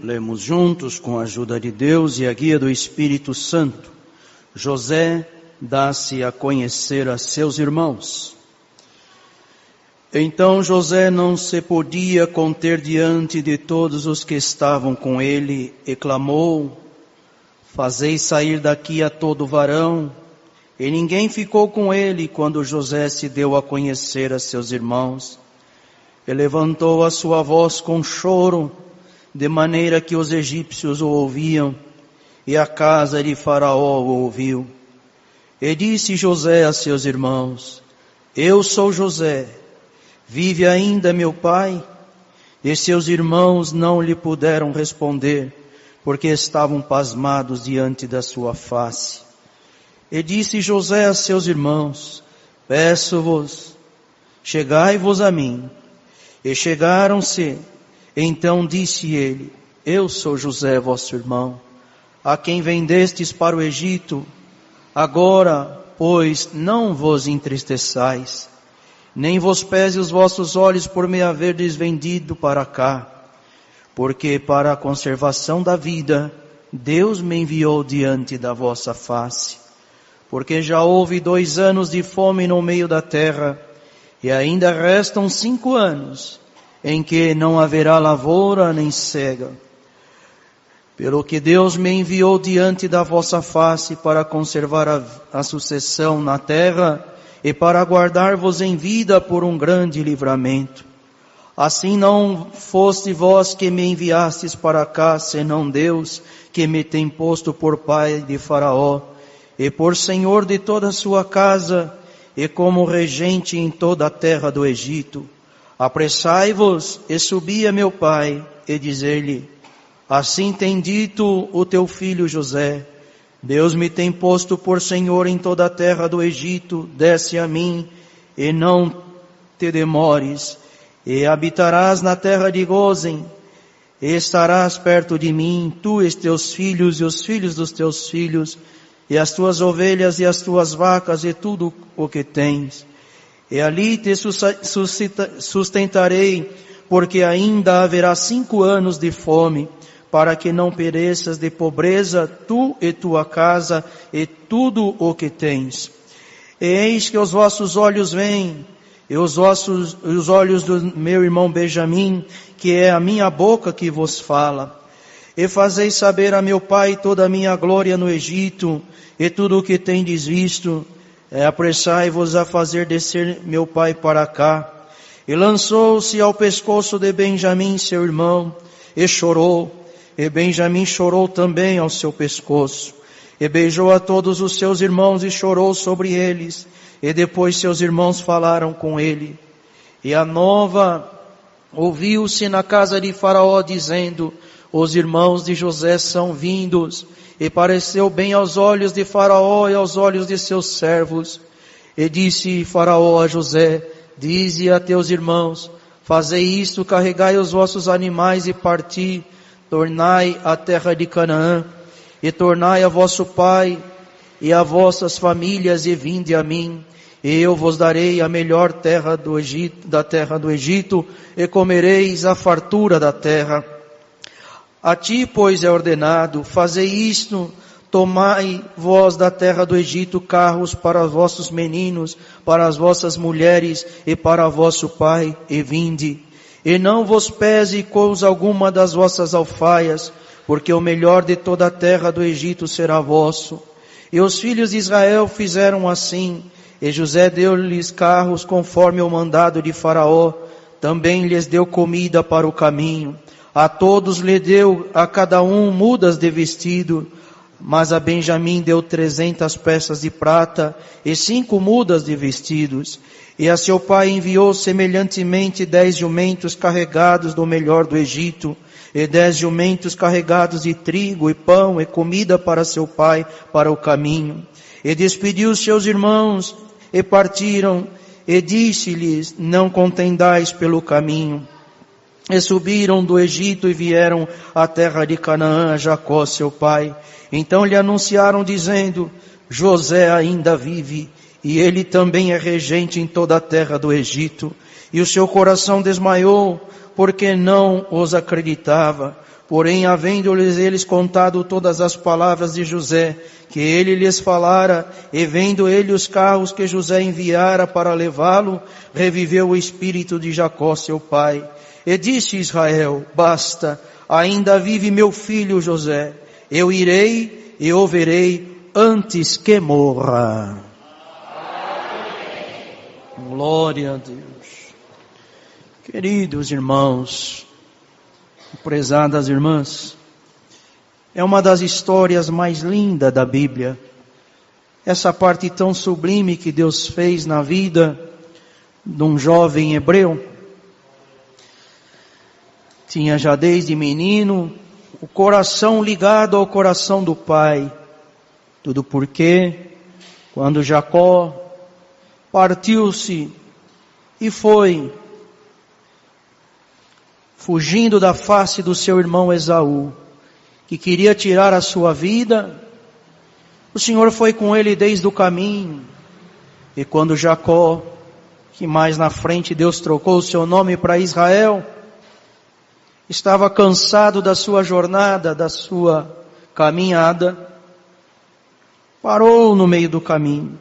Lemos juntos, com a ajuda de Deus e a guia do Espírito Santo. José dá-se a conhecer a seus irmãos. Então José não se podia conter diante de todos os que estavam com ele, e clamou: fazei sair daqui a todo varão. E ninguém ficou com ele quando José se deu a conhecer a seus irmãos. E levantou a sua voz com choro, de maneira que os egípcios o ouviam, e a casa de Faraó o ouviu. E disse José a seus irmãos: eu sou José, vive ainda meu pai? E seus irmãos não lhe puderam responder, porque estavam pasmados diante da sua face. E disse José a seus irmãos: peço-vos, chegai-vos a mim. E chegaram-se. Então disse ele: eu sou José, vosso irmão, a quem vendestes para o Egito. Agora, pois, não vos entristeçais, nem vos pese os vossos olhos por me haverdes vendido para cá, porque para a conservação da vida Deus me enviou diante da vossa face. Porque já houve 2 anos de fome no meio da terra, e ainda restam 5 anos, em que não haverá lavoura nem cega. Pelo que Deus me enviou diante da vossa face para conservar a sucessão na terra e para guardar-vos em vida por um grande livramento. Assim não foste vós que me enviastes para cá, senão Deus, que me tem posto por pai de Faraó e por senhor de toda a sua casa e como regente em toda a terra do Egito. Apressai-vos e subi a meu pai e dizer-lhe: assim tem dito o teu filho José, Deus me tem posto por senhor em toda a terra do Egito, desce a mim e não te demores, e habitarás na terra de Gósen, e estarás perto de mim, tu e teus filhos e os filhos dos teus filhos, e as tuas ovelhas e as tuas vacas e tudo o que tens. E ali te sustentarei, porque ainda haverá 5 anos de fome, para que não pereças de pobreza, tu e tua casa, e tudo o que tens. E eis que os vossos olhos veem, e os olhos do meu irmão Benjamim, que é a minha boca que vos fala. E fazeis saber a meu pai toda a minha glória no Egito, e tudo o que tendes visto. Apressai-vos a fazer descer meu pai para cá. E lançou-se ao pescoço de Benjamim, seu irmão, e chorou. E Benjamim chorou também ao seu pescoço. E beijou a todos os seus irmãos e chorou sobre eles. E depois seus irmãos falaram com ele. E a nova ouviu-se na casa de Faraó, dizendo: os irmãos de José são vindos. E pareceu bem aos olhos de Faraó e aos olhos de seus servos. E disse Faraó a José: dize a teus irmãos: fazei isto, carregai os vossos animais e parti, tornai a terra de Canaã, e tornai a vosso pai e a vossas famílias, e vinde a mim, e eu vos darei a melhor terra do Egito, da terra do Egito, e comereis a fartura da terra. A ti, pois, é ordenado: fazei isto, tomai vós da terra do Egito carros para os vossos meninos, para as vossas mulheres e para vosso pai, e vinde. E não vos pese coisa alguma das vossas alfaias, porque o melhor de toda a terra do Egito será vosso. E os filhos de Israel fizeram assim, e José deu-lhes carros conforme o mandado de Faraó, também lhes deu comida para o caminho. A todos lhe deu a cada um mudas de vestido, mas a Benjamim deu 300 peças de prata e 5 mudas de vestidos. E a seu pai enviou semelhantemente 10 jumentos carregados do melhor do Egito, e 10 jumentos carregados de trigo e pão e comida para seu pai para o caminho. E despediu seus irmãos e partiram, e disse-lhes: não contendais pelo caminho. E subiram do Egito e vieram à terra de Canaã a Jacó seu pai. Então lhe anunciaram dizendo: José ainda vive, e ele também é regente em toda a terra do Egito. E o seu coração desmaiou, porque não os acreditava, Porém, havendo-lhes eles contado todas as palavras de José, que ele lhes falara, e vendo ele os carros que José enviara para levá-lo, reviveu o espírito de Jacó, seu pai. E disse Israel: basta, ainda vive meu filho José. Eu irei e o verei antes que morra. Glória a Deus. Queridos irmãos, prezadas irmãs, é uma das histórias mais lindas da Bíblia. Essa parte tão sublime que Deus fez na vida de um jovem hebreu. Tinha já desde menino o coração ligado ao coração do pai. Tudo porque, quando Jacó partiu-se e foi fugindo da face do seu irmão Esaú, que queria tirar a sua vida, o Senhor foi com ele desde o caminho. E quando Jacó, que mais na frente Deus trocou o seu nome para Israel, estava cansado da sua jornada, da sua caminhada, parou no meio do caminho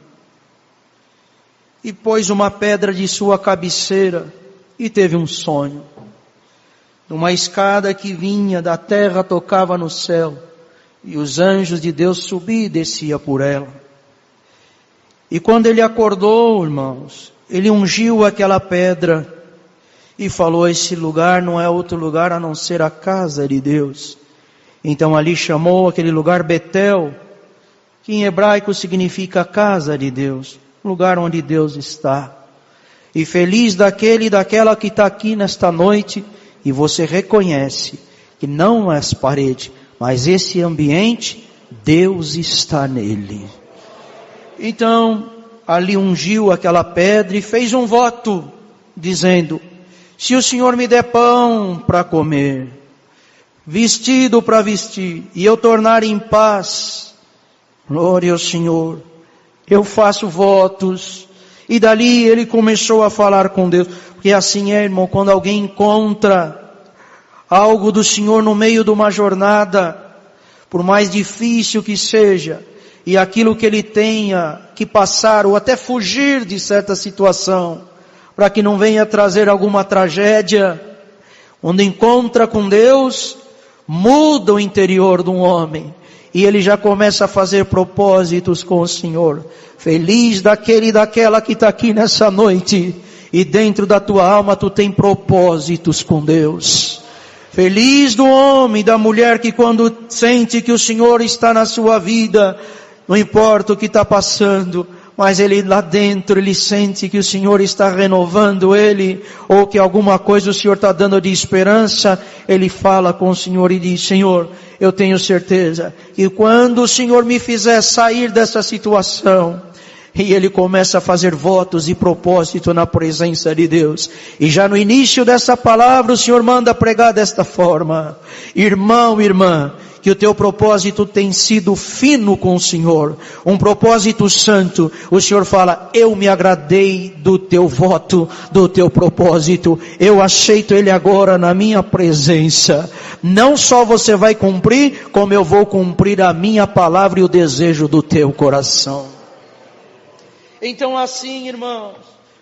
e pôs uma pedra de sua cabeceira e teve um sonho. Uma escada que vinha da terra tocava no céu, e os anjos de Deus subiam e desciam por ela. E quando ele acordou, irmãos, ele ungiu aquela pedra e falou: esse lugar não é outro lugar a não ser a casa de Deus. Então ali chamou aquele lugar Betel, que em hebraico significa casa de Deus, lugar onde Deus está. E feliz daquele e daquela que está aqui nesta noite, e você reconhece que não é as paredes, mas esse ambiente, Deus está nele. Então, ali ungiu aquela pedra e fez um voto, dizendo: se o Senhor me der pão para comer, vestido para vestir, e eu tornar em paz, glória ao Senhor, eu faço votos. E dali ele começou a falar com Deus. Porque assim é, irmão, quando alguém encontra algo do Senhor no meio de uma jornada, por mais difícil que seja, e aquilo que ele tenha que passar, ou até fugir de certa situação, para que não venha trazer alguma tragédia, quando encontra com Deus, muda o interior de um homem, e ele já começa a fazer propósitos com o Senhor. Feliz daquele e daquela que está aqui nessa noite, e dentro da tua alma tu tem propósitos com Deus. Feliz do homem e da mulher que quando sente que o Senhor está na sua vida, não importa o que está passando, mas ele lá dentro, ele sente que o Senhor está renovando ele, ou que alguma coisa o Senhor está dando de esperança, ele fala com o Senhor e diz: Senhor, eu tenho certeza que quando o Senhor me fizer sair dessa situação, e ele começa a fazer votos e propósito na presença de Deus. E já no início dessa palavra o Senhor manda pregar desta forma: irmão, irmã, que o teu propósito tem sido fino com o Senhor, um propósito santo. O Senhor fala: eu me agradei do teu voto, do teu propósito, eu aceito ele agora na minha presença. Não só você vai cumprir, como eu vou cumprir a minha palavra e o desejo do teu coração. Então assim, irmãos,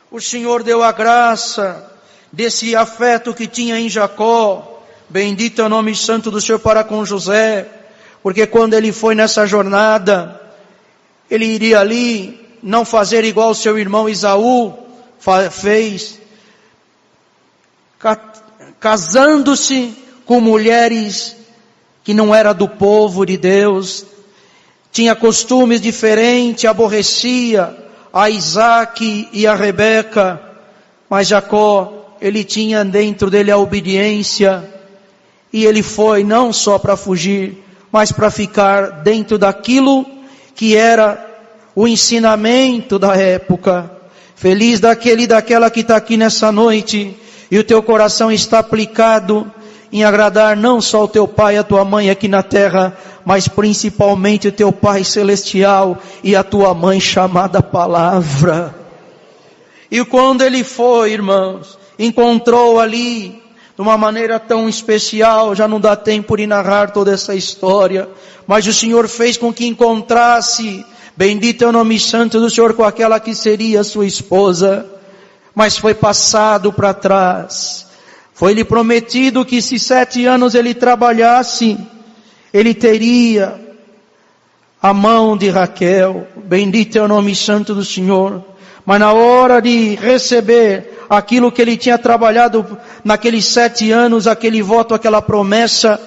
o Senhor deu a graça desse afeto que tinha em Jacó. Bendito é o nome santo do Senhor para com José, porque quando ele foi nessa jornada, ele iria ali não fazer igual o seu irmão Esaú fez, casando-se com mulheres que não eram do povo de Deus, tinha costumes diferentes, aborrecia a Isaac e a Rebeca, mas Jacó, ele tinha dentro dele a obediência, e ele foi não só para fugir, mas para ficar dentro daquilo que era o ensinamento da época. Feliz daquele e daquela que está aqui nessa noite, e o teu coração está aplicado em agradar não só o teu pai e a tua mãe aqui na terra, mas principalmente o teu Pai Celestial e a tua mãe chamada Palavra. E quando ele foi, irmãos, encontrou ali de uma maneira tão especial, já não dá tempo de narrar toda essa história, mas o Senhor fez com que encontrasse, bendito é o nome santo do Senhor, com aquela que seria sua esposa, mas foi passado para trás. Foi-lhe prometido que se 7 anos ele trabalhasse, ele teria a mão de Raquel, bendito é o nome santo do Senhor. Mas na hora de receber aquilo que ele tinha trabalhado naqueles 7 anos, aquele voto, aquela promessa,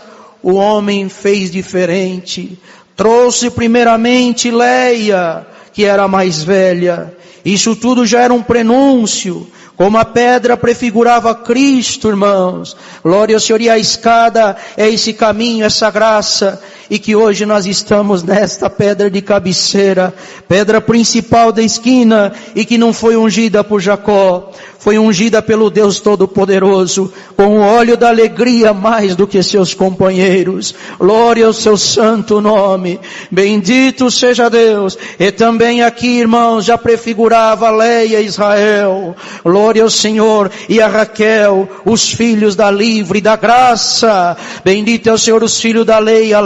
o homem fez diferente. Trouxe primeiramente Leia, que era a mais velha. Isso tudo já era um prenúncio. Como a pedra prefigurava Cristo, irmãos. Glória ao Senhor, e a escada é esse caminho, essa graça. E que hoje nós estamos nesta pedra de cabeceira, pedra principal da esquina, e que não foi ungida por Jacó, foi ungida pelo Deus Todo-Poderoso, com o óleo da alegria mais do que seus companheiros. Glória ao seu santo nome, bendito seja Deus. E também aqui, irmãos, já prefigurava Leia e Israel. Glória ao Senhor, e a Raquel, os filhos da livre, da graça. Bendito é o Senhor, os filhos da Leia,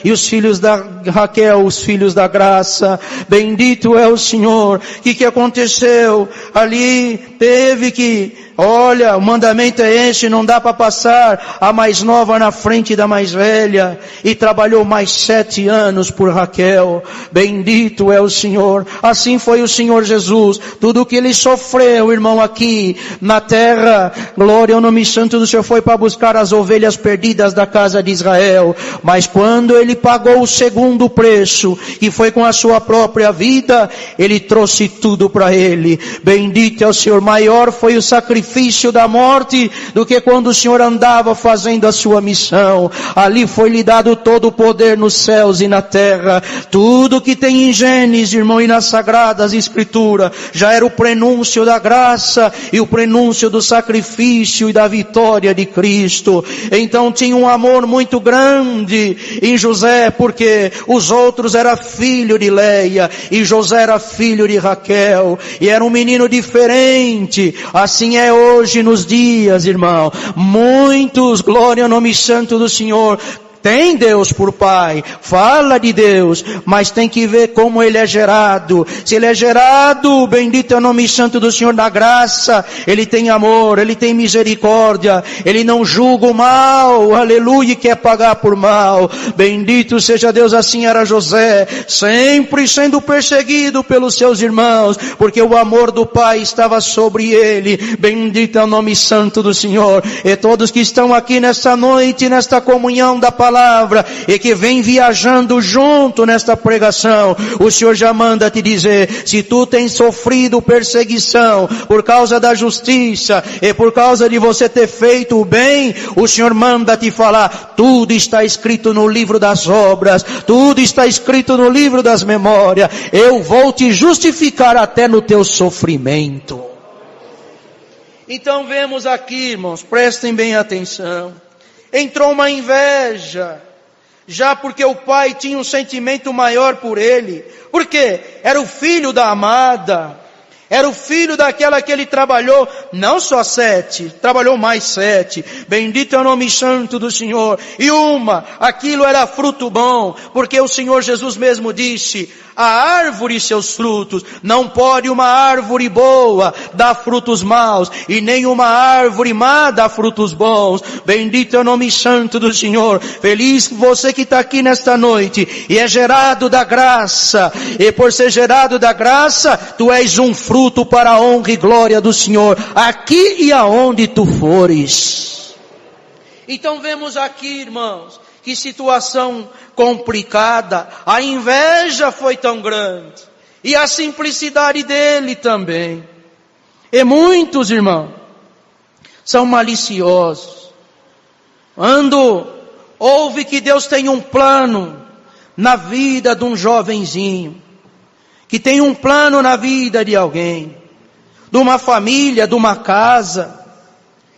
e os filhos da Raquel, os filhos da graça. Bendito é o Senhor. O que aconteceu? Ali teve que, olha, o mandamento é esse, não dá para passar a mais nova na frente da mais velha. E trabalhou mais 7 anos por Raquel. Bendito é o Senhor. Assim foi o Senhor Jesus. Tudo que ele sofreu, irmão, aqui na terra, glória ao nome santo do Senhor, foi para buscar as ovelhas perdidas da casa de Israel. Mas quando ele pagou o segundo preço, que foi com a sua própria vida, ele trouxe tudo para ele. Bendito é o Senhor. Maior foi o sacrifício da morte do que quando o Senhor andava fazendo a sua missão. Ali foi-lhe dado todo o poder nos céus e na terra. Tudo que tem em Gênesis, irmão, e nas Sagradas Escrituras, já era o prenúncio da graça e o prenúncio do sacrifício e da vitória de Cristo. Então tinha um amor muito grande em José, porque os outros eram filho de Leia e José era filho de Raquel, e era um menino diferente. Assim é hoje nos dias, irmão. Muitos, glória ao nome santo do Senhor, tem Deus por pai, fala de Deus, mas tem que ver como ele é gerado. Se ele é gerado, bendito é o nome santo do Senhor, na graça, ele tem amor, ele tem misericórdia, ele não julga o mal, aleluia, e quer pagar por mal. Bendito seja Deus. Assim era José, sempre sendo perseguido pelos seus irmãos, porque o amor do pai estava sobre ele. Bendito é o nome santo do Senhor. E todos que estão aqui nesta noite, nesta comunhão da palavra, e que vem viajando junto nesta pregação, o Senhor já manda te dizer: se tu tens sofrido perseguição por causa da justiça e por causa de você ter feito o bem, o Senhor manda te falar: tudo está escrito no livro das obras, tudo está escrito no livro das memórias, eu vou te justificar até no teu sofrimento. Então vemos aqui, irmãos, prestem bem atenção. Entrou uma inveja, já porque o pai tinha um sentimento maior por ele, porque era o filho da amada, era o filho daquela que ele trabalhou, não só 7, trabalhou mais 7, bendito é o nome santo do Senhor. E aquilo era fruto bom, porque o Senhor Jesus mesmo disse: a árvore e seus frutos, não pode uma árvore boa dar frutos maus, e nem uma árvore má dar frutos bons. Bendito é o nome santo do Senhor. Feliz você que está aqui nesta noite, e é gerado da graça, e por ser gerado da graça, tu és um fruto para a honra e glória do Senhor, aqui e aonde tu fores. Então vemos aqui, irmãos, que situação complicada. A inveja foi tão grande, e a simplicidade dele também. E muitos, irmãos, são maliciosos. Quando ouve que Deus tem um plano na vida de um jovenzinho, que tem um plano na vida de alguém, de uma família, de uma casa,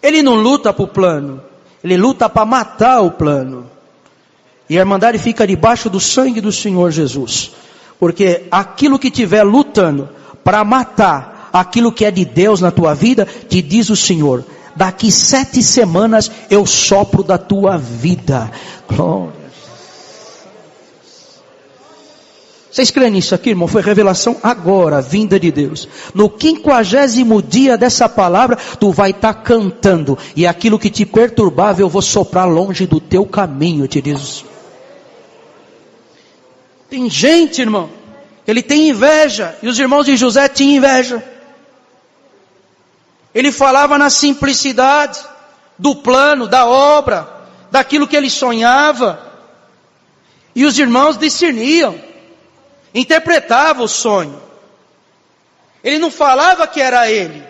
ele não luta para o plano, ele luta para matar o plano. E a Irmandade fica debaixo do sangue do Senhor Jesus, porque aquilo que estiver lutando para matar aquilo que é de Deus na tua vida, te diz o Senhor: daqui 7 semanas eu sopro da tua vida. Glória. Vocês creem nisso aqui, irmão? Foi revelação agora, vinda de Deus. No 50º dia dessa palavra, tu vai estar cantando. E aquilo que te perturbava, eu vou soprar longe do teu caminho, te diz. Tem gente, irmão, ele tem inveja. E os irmãos de José tinham inveja. Ele falava na simplicidade do plano, da obra, daquilo que ele sonhava. E os irmãos discerniam. Interpretava o sonho. Ele não falava que era ele,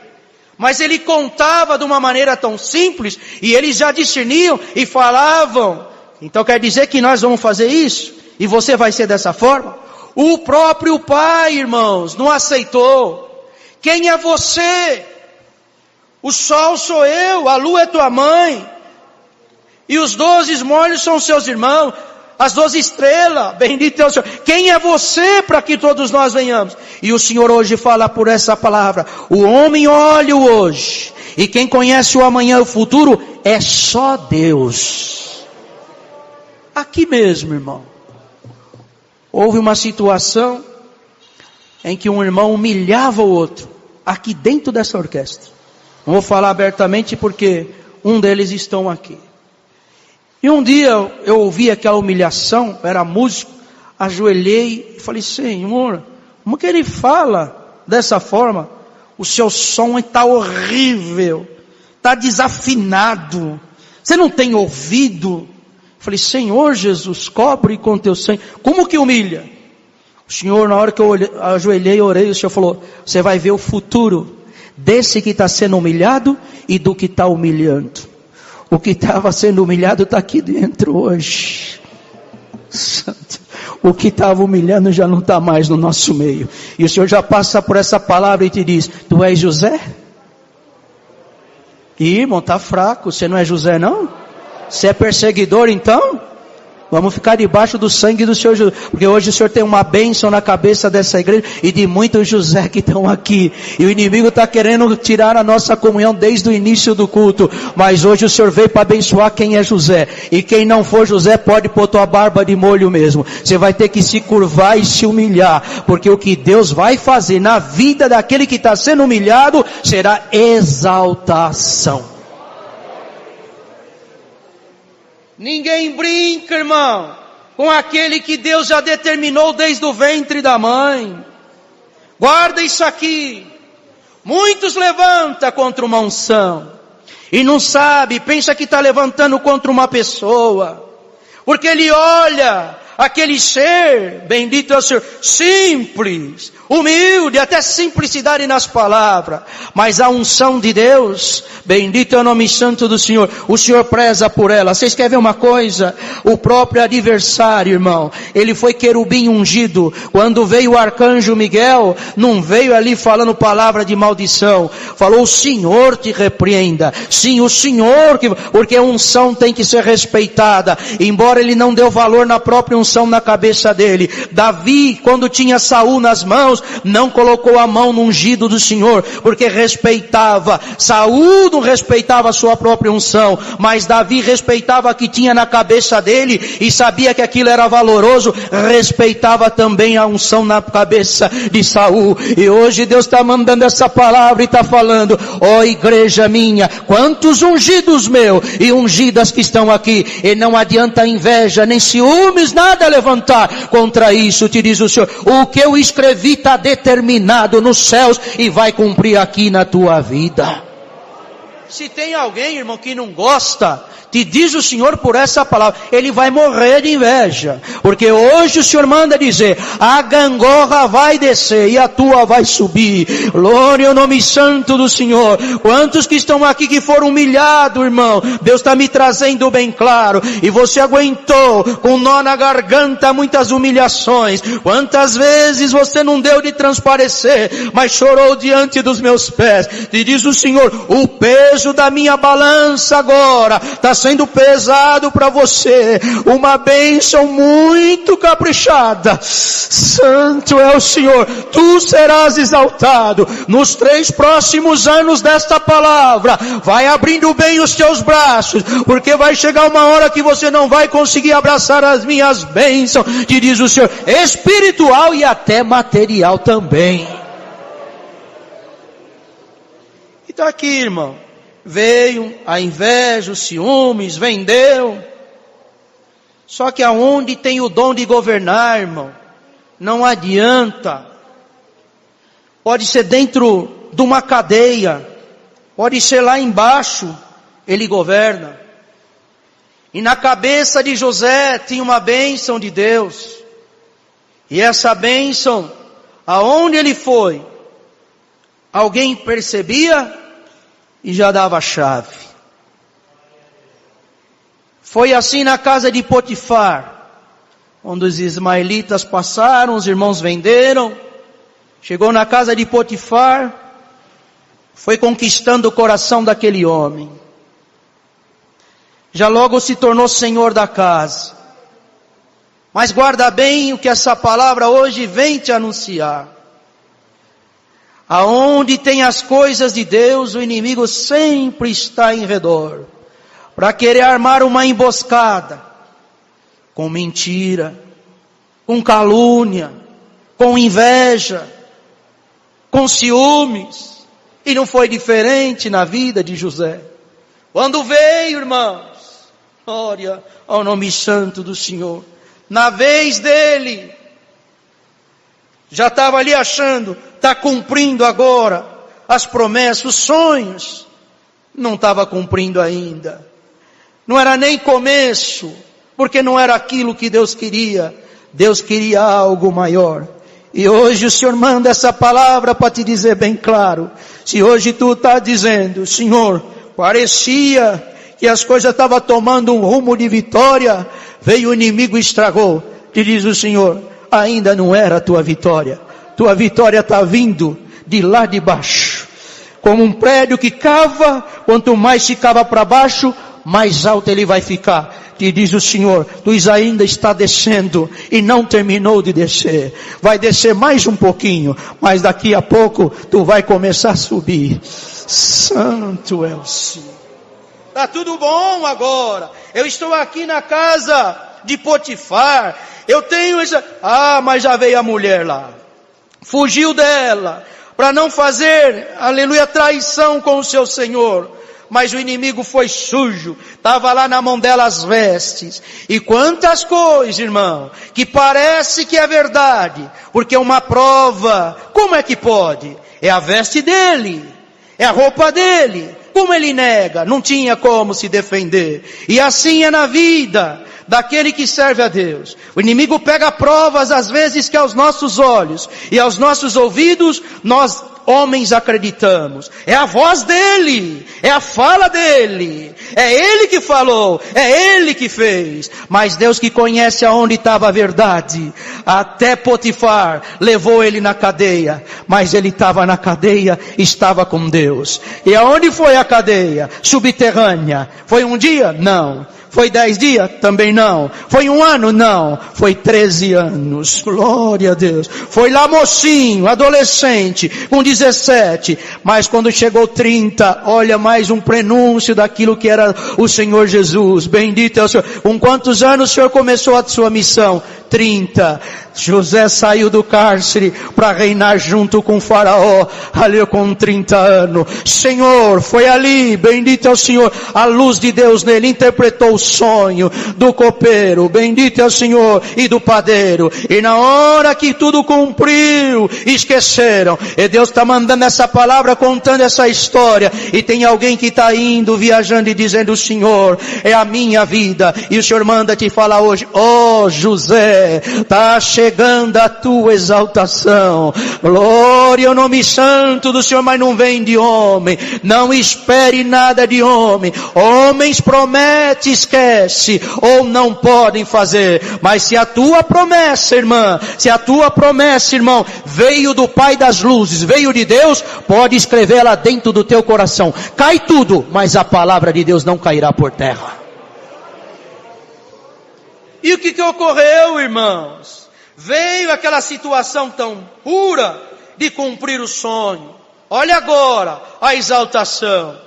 mas ele contava de uma maneira tão simples, e eles já discerniam e falavam. Então quer dizer que nós vamos fazer isso? E você vai ser dessa forma? O próprio pai, irmãos, não aceitou. Quem é você? O sol sou eu, a lua é tua mãe, e os 12 esmolhos são seus irmãos. As 12 estrelas, bendito é o Senhor. Quem é você para que todos nós venhamos? E o Senhor hoje fala por essa palavra. O homem olha o hoje. E quem conhece o amanhã e o futuro é só Deus. Aqui mesmo, irmão. Houve uma situação em que um irmão humilhava o outro. Aqui dentro dessa orquestra. Não vou falar abertamente porque um deles estão aqui. E um dia eu ouvi aquela humilhação, era músico, ajoelhei e falei, Senhor, como que ele fala dessa forma? O seu som está horrível, está desafinado, você não tem ouvido? Falei, Senhor Jesus, cobre com teu sangue. Como que humilha? O Senhor, na hora que eu ajoelhei e orei, o Senhor falou, você vai ver o futuro desse que está sendo humilhado e do que está humilhando. O que estava sendo humilhado está aqui dentro hoje. Santo. O que estava humilhando já não está mais no nosso meio. E o Senhor já passa por essa palavra e te diz, tu és José? Ih, irmão, está fraco, você não é José não? Você é perseguidor então? Vamos ficar debaixo do sangue do Senhor Jesus. Porque hoje o Senhor tem uma bênção na cabeça dessa igreja e de muitos José que estão aqui. E o inimigo está querendo tirar a nossa comunhão desde o início do culto. Mas hoje o Senhor veio para abençoar quem é José. E quem não for José pode pôr tua barba de molho mesmo. Você vai ter que se curvar e se humilhar. Porque o que Deus vai fazer na vida daquele que está sendo humilhado será exaltação. Ninguém brinca, irmão, com aquele que Deus já determinou desde o ventre da mãe. Guarda isso aqui. Muitos levantam contra uma unção. E não sabe, pensa que está levantando contra uma pessoa. Porque ele olha aquele ser, bendito é o Senhor, simples, humilde, até simplicidade nas palavras, mas a unção de Deus, bendito é o nome santo do Senhor, o Senhor preza por ela. Vocês querem ver uma coisa? O próprio adversário, irmão, ele foi querubim ungido, quando veio o arcanjo Miguel, não veio ali falando palavra de maldição, falou, o Senhor te repreenda, sim, o Senhor, porque a unção tem que ser respeitada, embora ele não deu valor na própria unção na cabeça dele. Davi, quando tinha Saul nas mãos, não colocou a mão no ungido do Senhor, porque respeitava. Saul não respeitava a sua própria unção, mas Davi respeitava a que tinha na cabeça dele, e sabia que aquilo era valoroso, respeitava também a unção na cabeça de Saul. E hoje Deus está mandando essa palavra e está falando, ó igreja minha, quantos ungidos meu e ungidas que estão aqui, e não adianta inveja, nem ciúmes, nada levantar contra isso, te diz o Senhor. O que eu escrevi está determinado nos céus e vai cumprir aqui na tua vida. Se tem alguém, irmão, que não gosta, te diz o Senhor por essa palavra, ele vai morrer de inveja, porque hoje o Senhor manda dizer, a gangorra vai descer e a tua vai subir. Glória ao nome santo do Senhor. Quantos que estão aqui que foram humilhados, irmão, Deus está me trazendo bem claro, e você aguentou com nó na garganta muitas humilhações. Quantas vezes você não deu de transparecer, mas chorou diante dos meus pés. Te diz o Senhor, o peso da minha balança agora está sendo pesado para você. Uma bênção muito muito caprichada. Santo é o Senhor. Tu serás exaltado. Nos 3 próximos anos desta palavra, vai abrindo bem os teus braços, porque vai chegar uma hora que você não vai conseguir abraçar as minhas bênçãos, te diz o Senhor, espiritual e até material também. E tá aqui, irmão. Veio a inveja, os ciúmes, vendeu. Só que aonde tem o dom de governar, irmão, não adianta. Pode ser dentro de uma cadeia, pode ser lá embaixo, ele governa. E na cabeça de José tinha uma bênção de Deus. E essa bênção, aonde ele foi, alguém percebia e já dava a chave. Foi assim na casa de Potifar, onde os ismaelitas passaram, os irmãos venderam, chegou na casa de Potifar, foi conquistando o coração daquele homem. Já logo se tornou senhor da casa. Mas guarda bem o que essa palavra hoje vem te anunciar. Aonde tem as coisas de Deus, o inimigo sempre está em redor, para querer armar uma emboscada, com mentira, com calúnia, com inveja, com ciúmes. E não foi diferente na vida de José. Quando veio, irmãos, glória ao nome santo do Senhor, na vez dele, já estava ali achando, está cumprindo agora as promessas, os sonhos. Não estava cumprindo ainda. Não era nem começo, porque não era aquilo que Deus queria. Deus queria algo maior. E hoje o Senhor manda essa palavra para te dizer bem claro. Se hoje tu está dizendo, Senhor, parecia que as coisas estavam tomando um rumo de vitória, veio o inimigo e estragou. Te diz o Senhor, ainda não era a tua vitória. Tua vitória está vindo de lá de baixo. Como um prédio que cava, quanto mais se cava para baixo, mais alto ele vai ficar. Te diz o Senhor, tu ainda está descendo e não terminou de descer. Vai descer mais um pouquinho, mas daqui a pouco tu vai começar a subir. Santo é o Senhor. Tá tudo bom agora. Eu estou aqui na casa de Potifar. Eu tenho essa... mas já veio a mulher lá. Fugiu dela, para não fazer, aleluia, traição com o seu Senhor. Mas o inimigo foi sujo, estava lá na mão dela as vestes. E quantas coisas, irmão, que parece que é verdade, porque uma prova, como é que pode? É a veste dele, é a roupa dele. Como ele nega? Não tinha como se defender. E assim é na vida daquele que serve a Deus. O inimigo pega provas às vezes que aos nossos olhos e aos nossos ouvidos nós homens acreditamos. É a voz dele, é a fala dele, é ele que falou, é ele que fez. Mas Deus que conhece aonde estava a verdade, até Potifar levou ele na cadeia, mas ele estava na cadeia, estava com Deus. E aonde foi a cadeia? Subterrânea. Foi um dia? Não. Foi 10 dias? Também não. Foi 1 ano? Não. Foi 13 anos. Glória a Deus. Foi lá mocinho, adolescente, com 17. Mas quando chegou 30, olha mais um prenúncio daquilo que era o Senhor Jesus. Bendito é o Senhor. Com quantos anos o Senhor começou a sua missão? 30. José saiu do cárcere para reinar junto com o faraó, ali com 30 anos. Senhor, foi ali, bendito é o Senhor, a luz de Deus nele, interpretou o sonho do copeiro, bendito é o Senhor, e do padeiro. E na hora que tudo cumpriu, esqueceram. E Deus está mandando essa palavra, contando essa história. E tem alguém que está indo, viajando e dizendo, Senhor, é a minha vida. E o Senhor manda te falar hoje, José, está chegando a tua exaltação. Glória ao nome santo do Senhor, mas não vem de homem. Não espere nada de homem. Homens prometem, esquece, ou não podem fazer. Mas se a tua promessa, irmã, se a tua promessa, irmão, veio do Pai das luzes, veio de Deus, pode escrevê-la dentro do teu coração. Cai tudo, mas a palavra de Deus não cairá por terra. E o que ocorreu, irmãos? Veio aquela situação tão pura de cumprir o sonho. Olha agora a exaltação.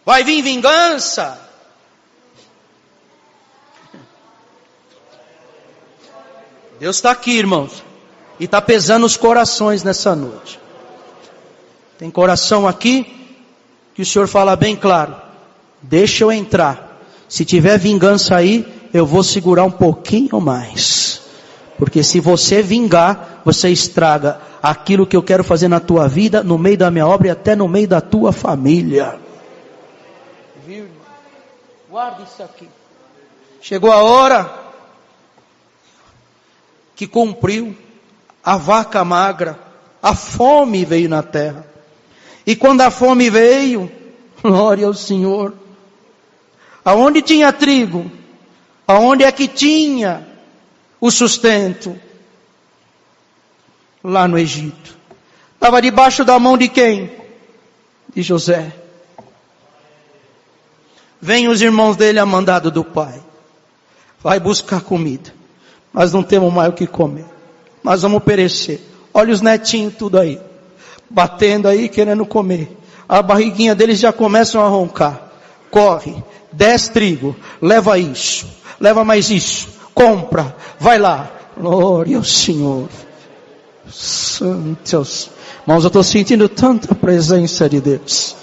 Vai vir vingança. Deus está aqui, irmãos. E está pesando os corações nessa noite. Tem coração aqui que o Senhor fala bem claro. Deixa eu entrar. Se tiver vingança aí, eu vou segurar um pouquinho mais. Porque se você vingar, você estraga aquilo que eu quero fazer na tua vida, no meio da minha obra e até no meio da tua família. Viu, irmão? Guarda isso aqui. Chegou a hora que cumpriu. A vaca magra, a fome veio na terra. E quando a fome veio, glória ao Senhor. Aonde tinha trigo? Aonde é que tinha o sustento? Lá no Egito. Estava debaixo da mão de quem? De José. Vem os irmãos dele a mandado do pai. Vai buscar comida. Nós não temos mais o que comer. Nós vamos perecer. Olha os netinhos tudo aí. Batendo aí, querendo comer. A barriguinha deles já começam a roncar. Corre. 10 trigo. Leva isso. Leva mais isso. Compra. Vai lá. Glória ao Senhor. Santos. Irmãos, eu estou sentindo tanta presença de Deus.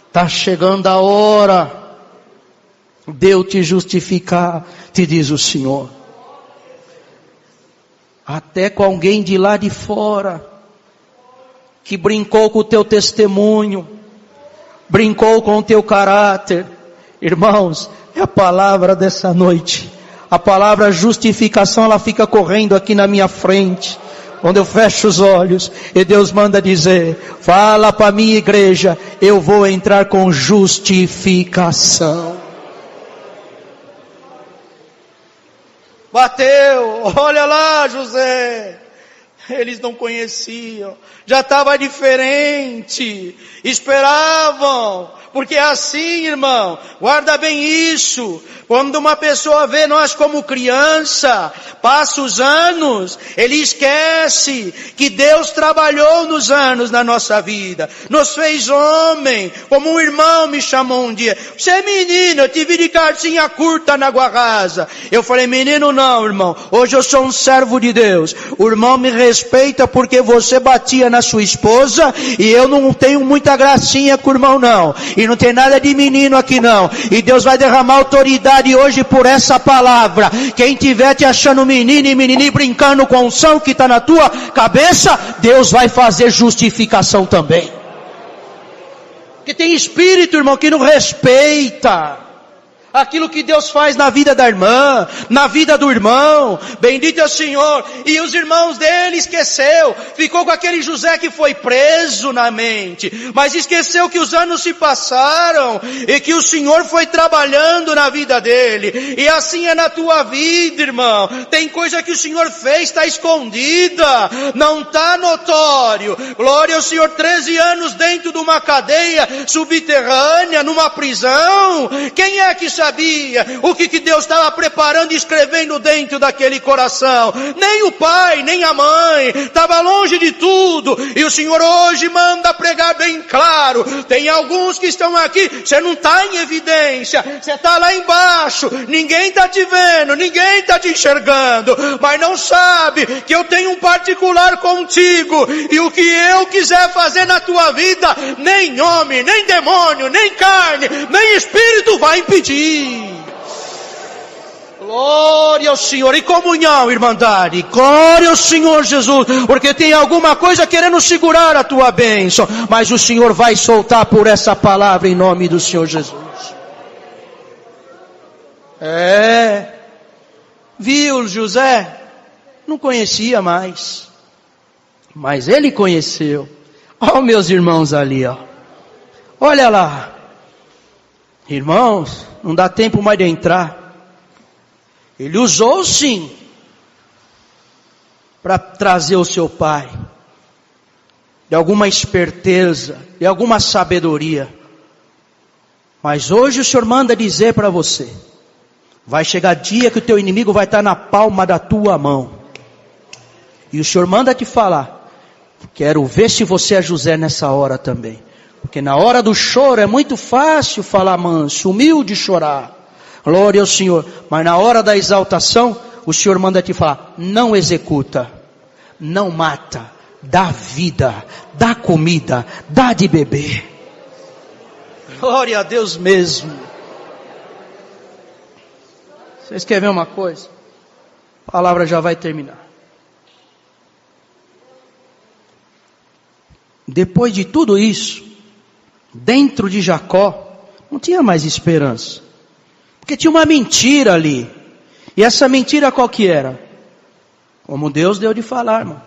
Está chegando a hora de eu te justificar, te diz o Senhor. Até com alguém de lá de fora, que brincou com o teu testemunho, brincou com o teu caráter. Irmãos, é a palavra dessa noite. A palavra justificação, ela fica correndo aqui na minha frente. Quando eu fecho os olhos, e Deus manda dizer, fala para a minha igreja, eu vou entrar com justificação. Bateu, olha lá, José. Eles não conheciam, já estava diferente, esperavam, porque é assim, irmão, guarda bem isso, quando uma pessoa vê nós como criança, passa os anos, ele esquece que Deus trabalhou nos anos na nossa vida, nos fez homem, como um irmão me chamou um dia, você é menino, eu te vi de calcinha curta na Água Rasa, eu falei, menino não, irmão, hoje eu sou um servo de Deus, o irmão me respeita porque você batia na sua esposa, e eu não tenho muita gracinha com o irmão não, e não tem nada de menino aqui não, e Deus vai derramar autoridade hoje por essa palavra. Quem tiver te achando menino e menininha brincando com a unção que está na tua cabeça, Deus vai fazer justificação também. Porque tem espírito, irmão, que não respeita aquilo que Deus faz na vida da irmã, na vida do irmão, bendito é o Senhor, e os irmãos dele esqueceu, ficou com aquele José que foi preso na mente, mas esqueceu que os anos se passaram, e que o Senhor foi trabalhando na vida dele, e assim é na tua vida, irmão, tem coisa que o Senhor fez, está escondida, não está notório, glória ao Senhor, 13 anos dentro de uma cadeia subterrânea, numa prisão, quem é que sabia o que Deus estava preparando e escrevendo dentro daquele coração? Nem o pai, nem a mãe, estava longe de tudo, e o Senhor hoje manda pregar bem claro, tem alguns que estão aqui, você não está em evidência, você está lá embaixo, ninguém está te vendo, ninguém está te enxergando, mas não sabe que eu tenho um particular contigo, e o que eu quiser fazer na tua vida, nem homem, nem demônio, nem carne, nem espírito vai impedir. Glória ao Senhor, e comunhão, irmandade, glória ao Senhor Jesus, porque tem alguma coisa querendo segurar a tua bênção, mas o Senhor vai soltar por essa palavra em nome do Senhor Jesus. Viu José? Não conhecia mais, mas ele conheceu. Ó, meus irmãos ali, ó, olha lá, irmãos, não dá tempo mais de entrar. Ele usou sim, para trazer o seu pai, de alguma esperteza, de alguma sabedoria. Mas hoje o Senhor manda dizer para você, Vai chegar dia que o teu inimigo vai estar na palma da tua mão. E o Senhor manda te falar. Quero ver se você é José nessa hora também. Porque na hora do choro é muito fácil falar manso, humilde chorar. Glória ao Senhor. Mas na hora da exaltação, o Senhor manda te falar. Não executa, não mata, dá vida, dá comida, dá de beber. Glória a Deus mesmo. Vocês querem ver uma coisa? A palavra já vai terminar. Depois de tudo isso, dentro de Jacó, não tinha mais esperança. Porque tinha uma mentira ali. E essa mentira qual que era? Como Deus deu de falar, irmão.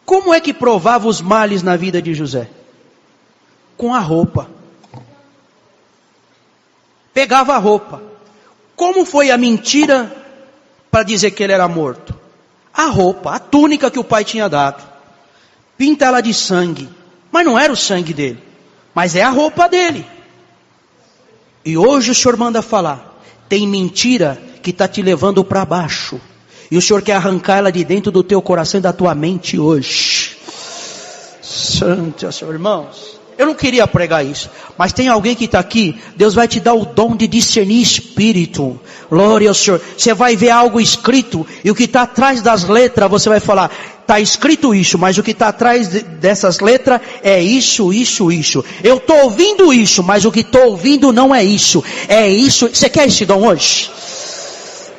Como é que provava os males na vida de José? Com a roupa. Pegava a roupa. Como foi a mentira para dizer que ele era morto? A roupa, a túnica que o pai tinha dado. Pinta ela de sangue. Mas não era o sangue dele. Mas é a roupa dele. E hoje o Senhor manda falar. Tem mentira que está te levando para baixo. E o Senhor quer arrancar ela de dentro do teu coração e da tua mente hoje. Santo Senhor, irmãos. Eu não queria pregar isso, mas tem alguém que está aqui, Deus vai te dar o dom de discernir espírito. Glória ao Senhor. Você vai ver algo escrito, e o que está atrás das letras, você vai falar, está escrito isso, mas o que está atrás dessas letras é isso, isso, isso. Eu estou ouvindo isso, mas o que estou ouvindo não é isso. É isso. Você quer esse dom hoje?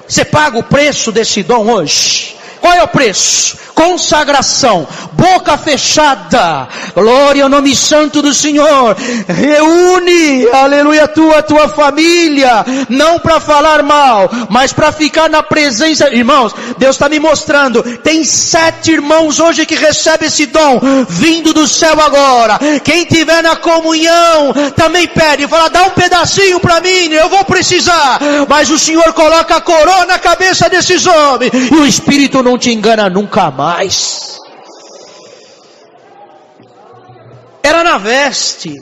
Você paga o preço desse dom hoje? Qual é o preço? Consagração, boca fechada, glória ao nome santo do Senhor. Reúne, aleluia, tua família, não para falar mal, mas para ficar na presença. Irmãos, Deus está me mostrando, tem 7 irmãos hoje que recebem esse dom, vindo do céu agora. Quem tiver na comunhão, também pede, fala, dá um pedacinho para mim, eu vou precisar. Mas o Senhor coloca a coroa na cabeça desses homens, e o Espírito não te engana nunca mais. Era na veste,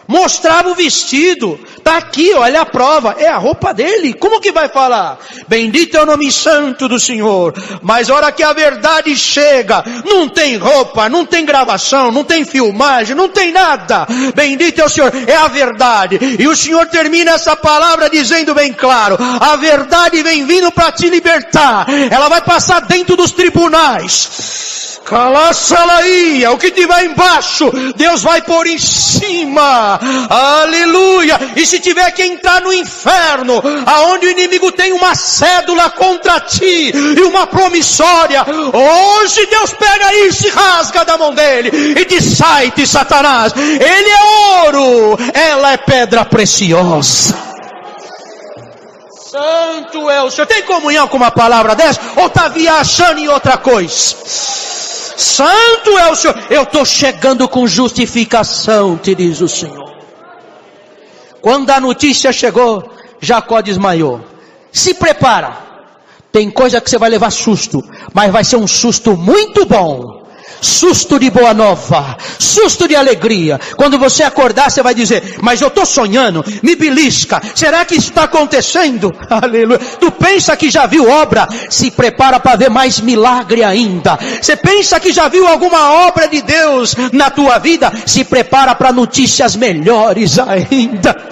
mostrava o vestido, tá aqui, olha a prova, é a roupa dele. Como que vai falar? Bendito é o nome santo do Senhor. Mas a hora que a verdade chega, não tem roupa, não tem gravação, não tem filmagem, não tem nada. Bendito é o Senhor, é a verdade. E o Senhor termina essa palavra dizendo bem claro, a verdade vem vindo para te libertar. Ela vai passar dentro dos tribunais. Calaçalaia, o que tiver embaixo, Deus vai pôr em cima. Aleluia. E se tiver que entrar no inferno, aonde o inimigo tem uma cédula contra ti e uma promissória, hoje Deus pega isso e rasga da mão dele e diz, sai-te, Satanás. Ele é ouro, ela é pedra preciosa. Santo é o Senhor. Tem comunhão com uma palavra dessa? Ou está viajando em outra coisa? Santo é o Senhor. Eu estou chegando com justificação, te diz o Senhor. Quando a notícia chegou, Jacó desmaiou. Se prepara. Tem coisa que você vai levar susto, mas vai ser um susto muito bom. Susto de boa nova, susto de alegria. Quando você acordar, você vai dizer, mas eu estou sonhando, me belisca, será que isso está acontecendo? Aleluia. Tu pensa que já viu obra? Se prepara para ver mais milagre ainda. Você pensa que já viu alguma obra de Deus na tua vida? Se prepara para notícias melhores ainda.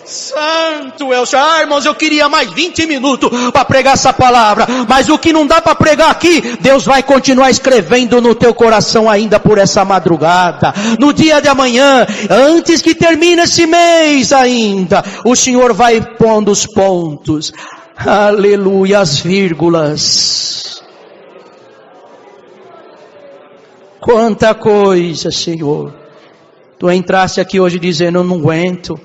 Santo é o Senhor. Ah, irmãos, eu queria mais 20 minutos para pregar essa palavra, mas o que não dá para pregar aqui, Deus vai continuar escrevendo no teu coração ainda por essa madrugada, no dia de amanhã, antes que termine esse mês ainda, o Senhor vai pondo os pontos, aleluia, as vírgulas. Quanta coisa, Senhor. Tu entraste aqui hoje dizendo, eu não aguento.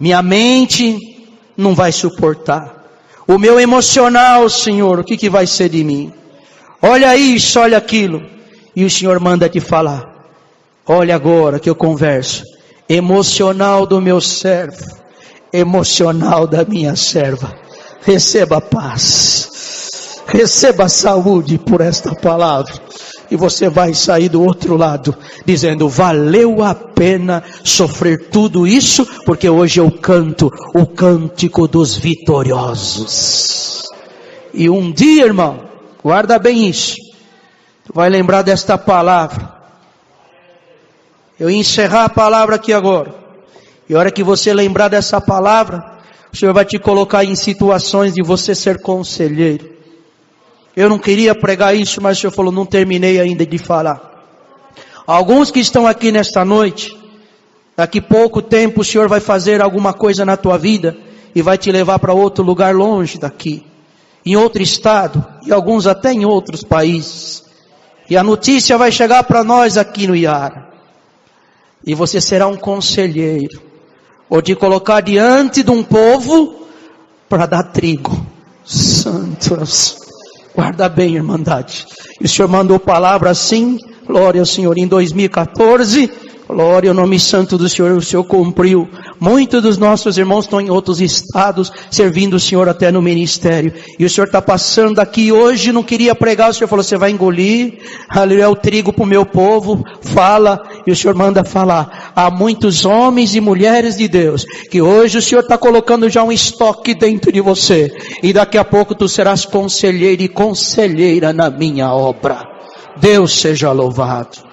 Minha mente não vai suportar. O meu emocional, Senhor, o que vai ser de mim? Olha isso, olha aquilo. E o Senhor manda te falar. Olha agora que eu converso. Emocional do meu servo. Emocional da minha serva. Receba paz. Receba saúde por esta palavra. e você vai sair do outro lado, dizendo, valeu a pena sofrer tudo isso, porque hoje eu canto o cântico dos vitoriosos. E um dia, irmão, guarda bem isso, tu vai lembrar desta palavra. Eu ia encerrar a palavra aqui agora, e a hora que você lembrar dessa palavra, o Senhor vai te colocar em situações de você ser conselheiro. Eu não queria pregar isso, mas o Senhor falou, não terminei ainda de falar. Alguns que estão aqui nesta noite, daqui pouco tempo o Senhor vai fazer alguma coisa na tua vida, e vai te levar para outro lugar longe daqui, em outro estado, e alguns até em outros países. E a notícia vai chegar para nós aqui no Iara. E você será um conselheiro, ou de colocar diante de um povo, para dar trigo. Santos, guarda bem, irmandade. E o Senhor mandou palavra assim, glória ao Senhor, em 2014, glória ao nome santo do Senhor, o Senhor cumpriu. Muitos dos nossos irmãos estão em outros estados, servindo o Senhor até no ministério. E o Senhor está passando aqui hoje, não queria pregar, o Senhor falou, você vai engolir, aleluia, o trigo para o meu povo, fala, e o Senhor manda falar. Há muitos homens e mulheres de Deus, que hoje o Senhor está colocando já um estoque dentro de você, e daqui a pouco tu serás conselheiro e conselheira na minha obra. Deus seja louvado.